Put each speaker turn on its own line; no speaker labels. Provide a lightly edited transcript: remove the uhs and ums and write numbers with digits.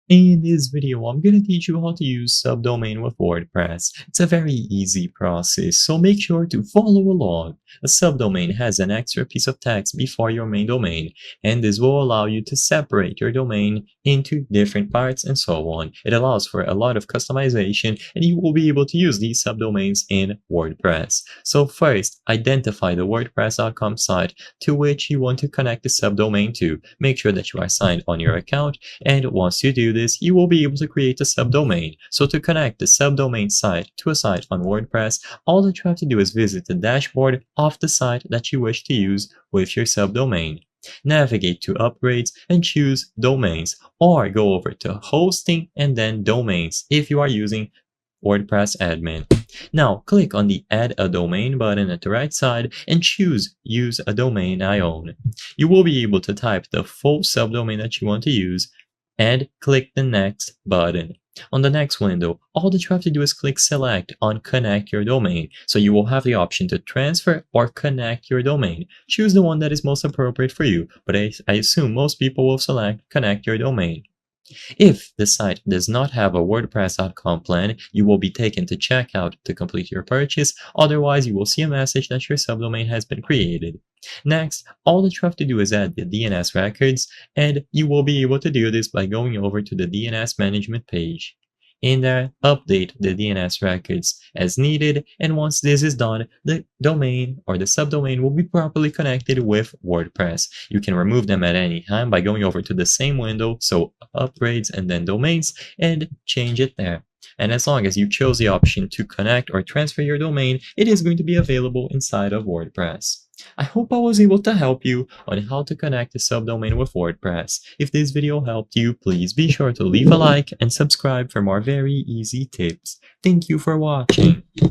In this video, I'm going to teach you how to use Subdomain with WordPress. It's a very easy process, so make sure to follow along. A subdomain has an extra piece of text before your main domain, and this will allow you to separate your domain into different parts and so on. It allows for a lot of customization, and you will be able to use these subdomains in WordPress. So first, identify the WordPress.com site to which you want to connect the subdomain to. Make sure that you are signed on your account, and once you do this, you will be able to create a subdomain. So to connect the subdomain site to a site on WordPress, all that you have to do is visit the dashboard of the site that you wish to use with your subdomain. Navigate to Upgrades and choose Domains, or go over to Hosting and then Domains if you are using WordPress admin. Now click on the Add a Domain button at the right side and choose Use a Domain I Own. You will be able to type the full subdomain that you want to use and click the Next button. On the next window, all that you have to do is click Select on Connect Your Domain. So you will have the option to transfer or connect your domain. Choose the one that is most appropriate for you, but I assume most people will select Connect Your Domain. If the site does not have a WordPress.com plan, you will be taken to checkout to complete your purchase. Otherwise, you will see a message that your subdomain has been created. Next, all that you have to do is add the DNS records, and you will be able to do this by going over to the DNS management page. In there, update the DNS records as needed, and once this is done, the domain or the subdomain will be properly connected with WordPress. You can remove them at any time by going over to the same window, so upgrades and then domains, and change it there. And as long as you chose the option to connect or transfer your domain, it is going to be available inside of WordPress. I hope I was able to help you on how to connect a subdomain with WordPress. If this video helped you, please be sure to leave a like and subscribe for more very easy tips. Thank you for watching.